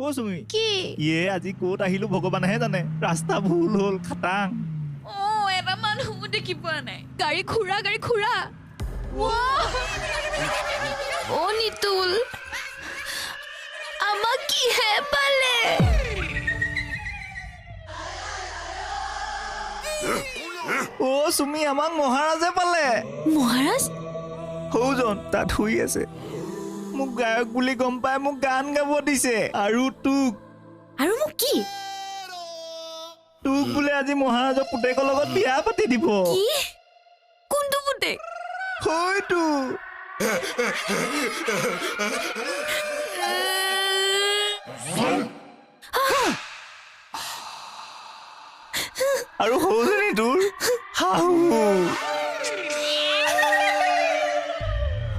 অ সুমি কি ইয়ে আজি ক'ত আহিলো ভগৱানেহে জানে ৰাস্তা ভুল হ'ল খাটাং এটা মানুহ দেখি পোৱা নাই গাড়ী খুৰা অ নিতুল আমাক কিহে পালে অ সুমি আমাক মহাৰাজে পালে মহাৰাজ সৌজন তাত শুই আছে মোক গায়ক বুলি গম পাই মোক গান গাব দিছে আৰু তোক মোক কি তোক বোলে আজি মহাৰাজৰ পুতেকৰ লগত বিয়া পাতি দিব কি কোনটো পুতেক হয়তো আৰু সৌজনী তোৰ শাহু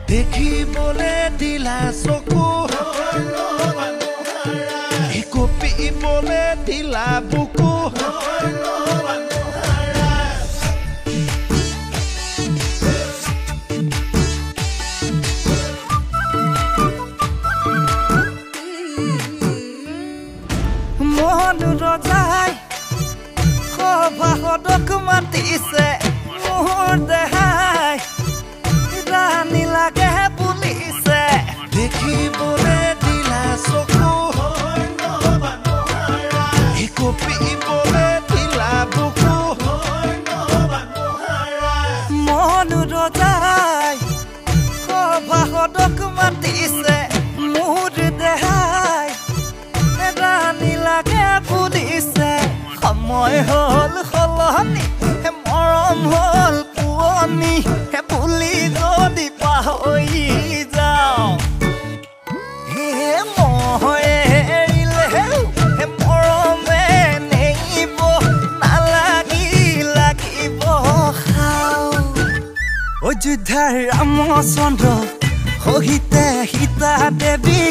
দেখিবলে দিলা চকু কপিবলে দিলা বুকু মন ৰজাই সভাসদক মাতিছে মোৰ দেহাই ৰাণী লাগে বুলিছে দেখিবলে দিলা চকু কপিবলে দিলা বুকু মন ৰজাই সভাসদক মাতিছে মোৰ দেহাই ৰাণী লাগে বুলিছে সময় হ'ল সলনি মৰম হ'ল পুৰণি বুলি যদি পাহৰি যাওঁ মই এৰিলে মৰমে নেৰিব লাগিব খাওঁ অযোধ্যাৰ ৰামচন্দ্ৰ সহিতে সীতা দেৱী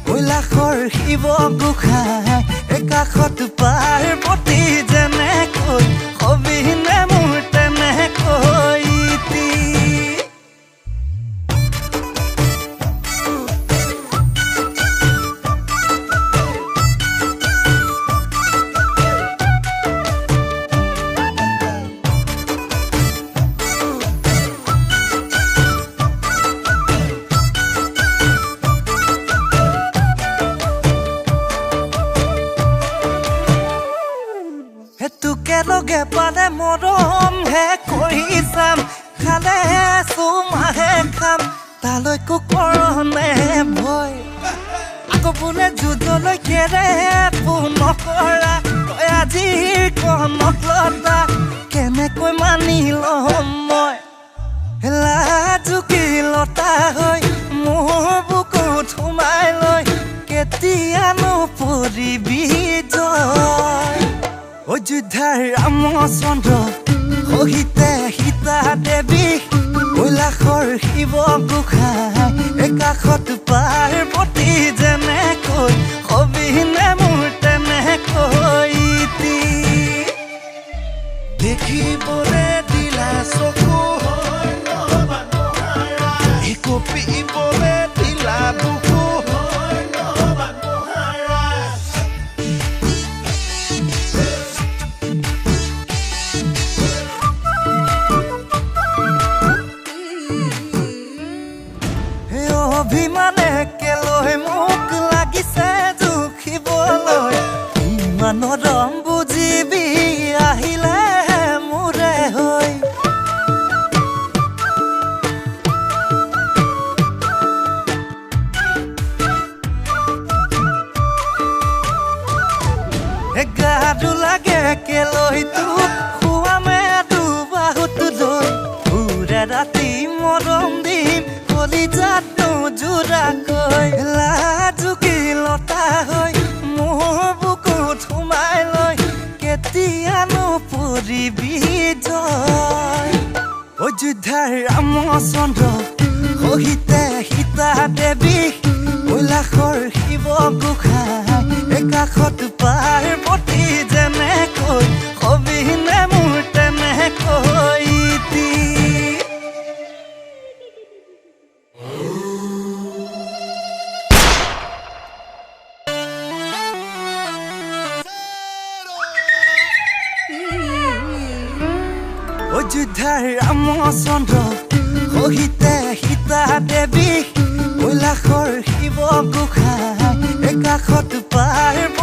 কৈলাশৰ শিৱ গোসাঁই একাষত পাৰ্বতী যেনেকৈ সবিনে মোৰ তেনেকৈ তোকে লগে পালে মৰম হে কৰি চাম খালে চুমাহে খাম তালৈকো কৰনে ভয় আকৌ বোলে যুঁজলৈ কেৰে নকৰা তই আজিৰ কণত লতা কেনেকৈ মানি ল'ম মই লাজুকীলতা হৈ মোৰ বুকুত সোমাই লৈ কেতিয়ানো পৰিবি জয় অযোধ্যাৰ ৰামচন্দ্ৰ সহিতে সীতা দেৱী কৈলাশৰ শিৱ গোসাঁই একাষত পাৰ্বতী যেনেকৈ সবিনে মোৰ তেনেকৈ দেখিবলে দিলা চকু কপিবলে দিলা বুকু অভিমানে কেলৈ মোক লাগিছে জুখিবলৈ ইমানৰ ৰং বুজিবি আহিলে মোৰে হৈ গাৰু লাগে কেলৈ তোক খুৱামে দুবাহুত লৈ পুৰা ৰাতি মৰম দিম কলিজাত জোৰাকৈ লাজুকীলতা হৈ মোৰ বুকুত সোমাই লৈ কেতিয়ানো পৰিবি জয় অযোধ্যাৰ ৰামচন্দ্ৰ সহিতে সীতা দেৱী কৈলাশৰ শিৱ গোসাঁই একাষত পাৰ্বতী যেনেকৈ সবিনে মোৰ তেনেকৈ অযোধ্যাৰ ৰামচন্দ্ৰ সহিতে সীতা দেৱী কৈলাশৰ শিৱ গোসাঁই একাষত পাৰ্বতী